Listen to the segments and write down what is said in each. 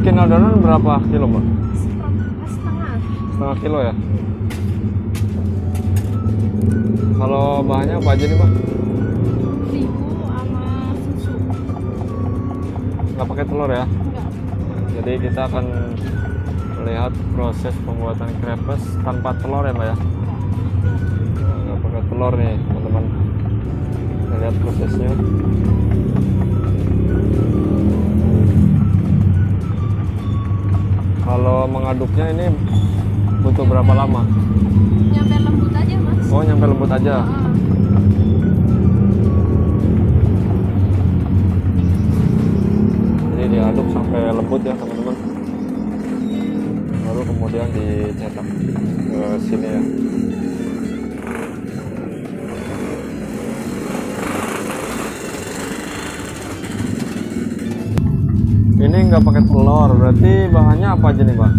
bikin adonan berapa kilo, Mbak? Setengah. Setengah kilo ya. Kalau bahannya apa aja nih, Mbak? Terigu sama susu. Nggak pakai telur ya? Enggak. Jadi kita akan melihat proses pembuatan krepes tanpa telur ya, Mbak ya? Nggak pakai telur nih, teman-teman. Kita lihat prosesnya. Kalau mengaduknya ini butuh berapa lama? Nyampe lembut aja, Mas. Oh, nyampe lembut aja. Jadi diaduk sampai lembut ya, teman-teman. Baru kemudian dicetak ke sini ya. Ini nggak pakai telur, berarti bahannya apa aja nih, Pak?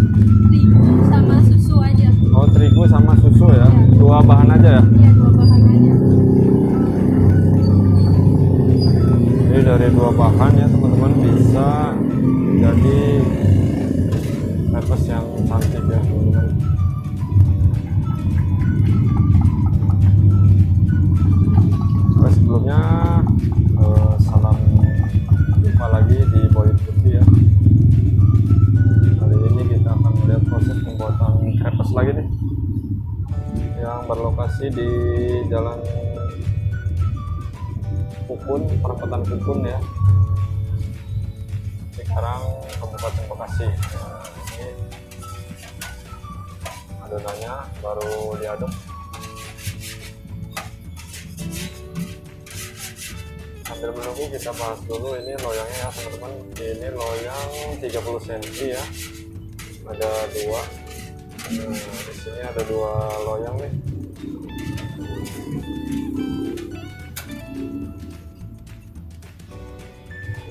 Terigu sama susu aja. Oh, terigu sama susu ya? Dua bahan aja ya? Iya, dua bahan aja. Jadi dari dua bahan ya, teman-teman, bisa jadi krepes yang cantik ya, teman-teman. Oke, sebelumnya salam jumpa lagi di Boyut Putih ya. Kali ini kita akan melihat proses pembuatan krepes lagi nih, yang berlokasi di Jalan Kukun, perempatan Kukun ya, Cikarang, Kabupaten Bekasi. Ini adonannya baru diaduk. Sambil menunggu kita bahas dulu ini loyangnya ya, teman-teman. Ini loyang 30 cm ya, ada dua. Di sini ada dua loyang nih.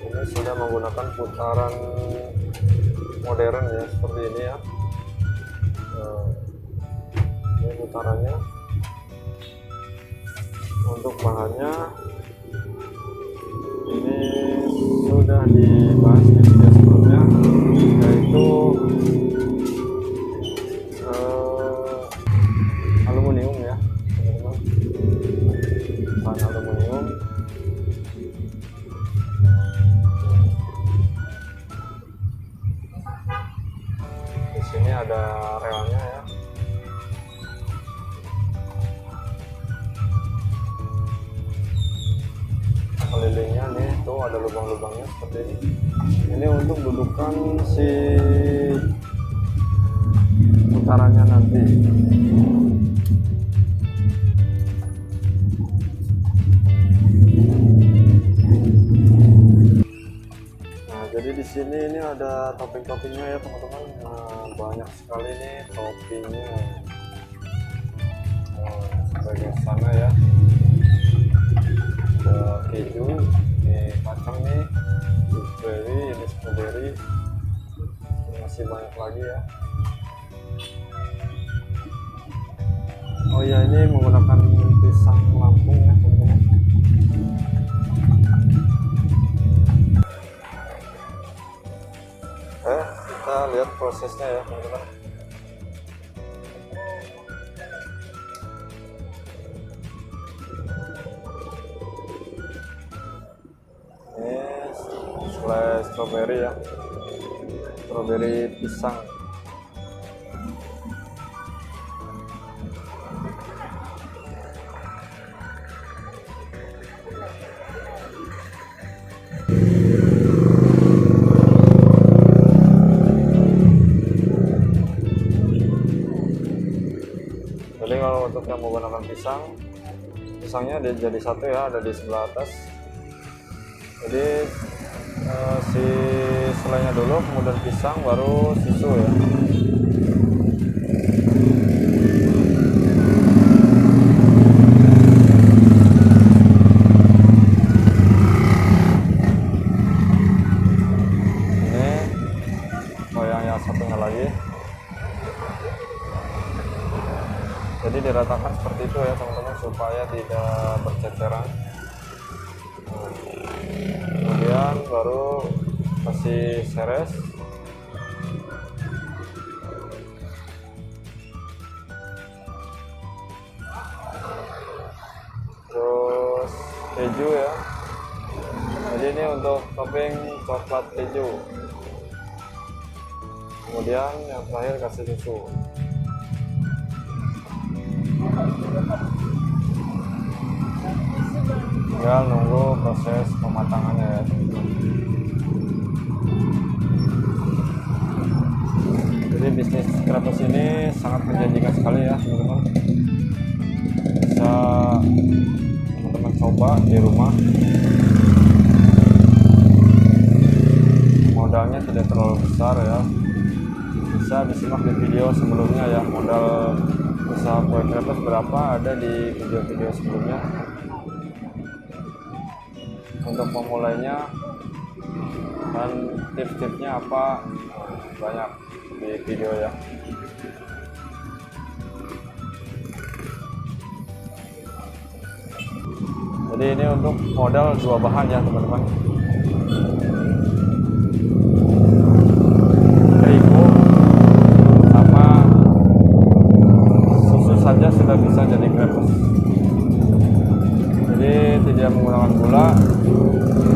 Ini sudah menggunakan putaran modern ya, seperti ini ya. Ini putarannya. Untuk bahannya ini sudah dibahas di video sebelumnya, yaitu aluminium ya, teman-teman. Bahan aluminium. Di sini ada relnya ya. Kelilingnya nih tuh ada lubang-lubangnya seperti ini. Ini untuk dudukan si putarannya nanti. Nah, jadi di sini ini ada topping-toppingnya ya, teman-teman. Nah, banyak sekali nih toppingnya. Sebagai sana ya. Ada keju, ini kacang nih, blueberry, ini strawberry, masih banyak lagi ya. Oh ya, ini menggunakan pisang Lampung ya, teman-teman. Kita lihat prosesnya ya, teman-teman. Selai strawberry ya, strawberry pisang. Jadi kalau untuk yang menggunakan pisang, pisangnya dia jadi satu ya, ada di sebelah atas. Jadi si selainya dulu, kemudian pisang, baru susu ya. Ini loyang yang satunya lagi. Jadi diratakan seperti itu ya, teman-teman, supaya tidak berceceran. Kemudian baru kasih seres, ini untuk topping coklat keju. Kemudian yang terakhir kasih susu. Tinggal nunggu proses pematangannya ya. Jadi bisnis crepes ini sangat menjanjikan sekali ya teman-teman. Bisa teman-teman coba di rumah. Modalnya tidak terlalu besar ya. Bisa disimak di video sebelumnya ya, modal usaha kue crepes berapa ada di video-video sebelumnya. Untuk memulainya dan tips-tipsnya apa banyak di video ya. Jadi ini untuk modal 2 bahan ya teman-teman. Terigu sama susu saja sudah bisa jadi crepes. Jadi tidak menggunakan gula,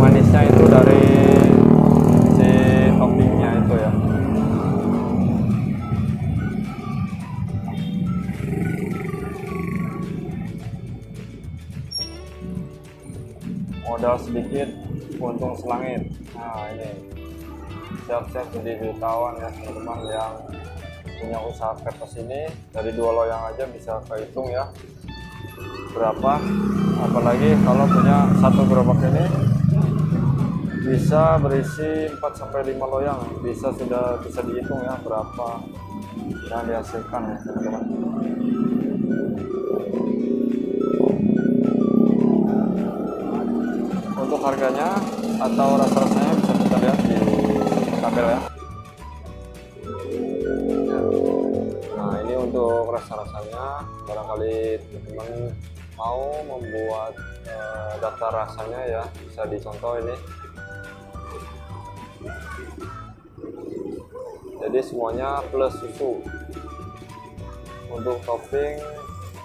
manisnya itu dari si toppingnya itu ya. Modal sedikit, untung selangit. Nah ini siap-siap jadi jutawan ya teman-teman yang punya usaha crepes ini. Dari 2 loyang aja bisa kehitung ya berapa, apalagi kalau punya 1 gerobak ini bisa berisi 4-5 loyang, sudah bisa dihitung ya berapa yang dihasilkan ya teman-teman. Untuk harganya atau rasa-rasanya bisa kita lihat di tabel ya. Nah ini untuk rasa-rasanya, barangkali teman-teman mau membuat daftar rasanya ya, bisa dicontoh ini. Jadi semuanya plus susu. Untuk topping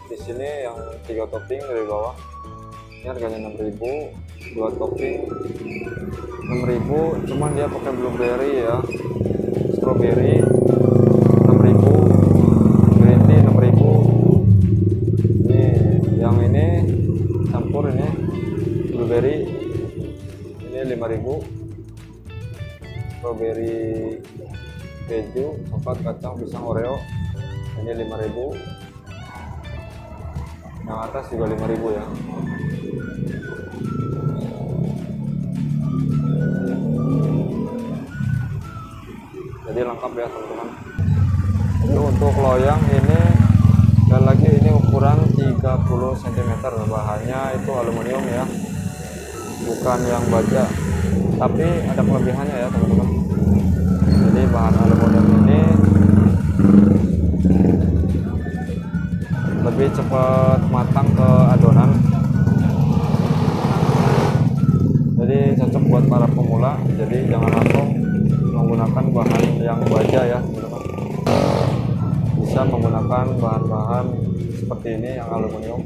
di sini yang 3 topping dari bawah ini harganya 6.000, 2 topping 6.000, cuman dia pakai blueberry ya, strawberry 6.000, green tea 6.000. Ini yang ini campur ini blueberry ini 5.000, strawberry keju, coklat, kacang, pisang, oreo ini 5.000, yang atas juga 5.000 ya. Jadi lengkap ya teman-teman. Jadi untuk loyang ini dan lagi ini ukuran 30 cm, bahannya itu aluminium ya, bukan yang baja, tapi ada kelebihannya ya teman-teman. Jadi bahan aluminium ini lebih cepat matang ke adonan, jadi cocok buat para pemula. Jadi jangan langsung menggunakan bahan yang baja ya teman-teman, bisa menggunakan bahan-bahan seperti ini yang aluminium.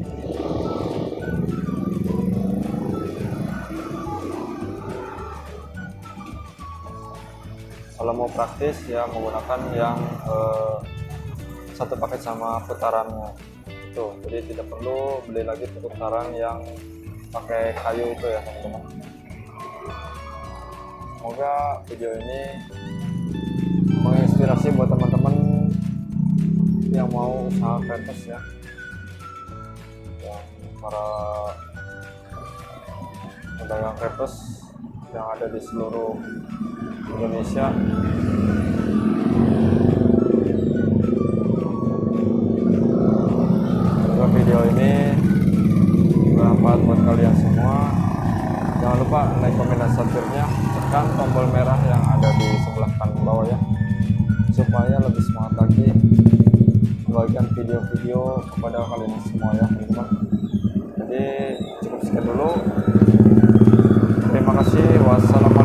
Kalau mau praktis ya menggunakan yang 1 paket sama putarannya itu, jadi tidak perlu beli lagi putaran yang pakai kayu itu ya teman-teman. Semoga video ini menginspirasi buat teman-teman yang mau usaha crepes ya, yang para pedagang crepes yang ada di seluruh Indonesia. Semoga video ini bermanfaat buat kalian semua. Jangan lupa like, komen, dan subscribe-nya, tekan tombol merah yang ada di sebelah kanan bawah ya, supaya lebih semangat lagi membagikan video-video kepada kalian semua ya teman-teman. Jadi cukup sekian dulu. Terima kasih. Wassalamualaikum.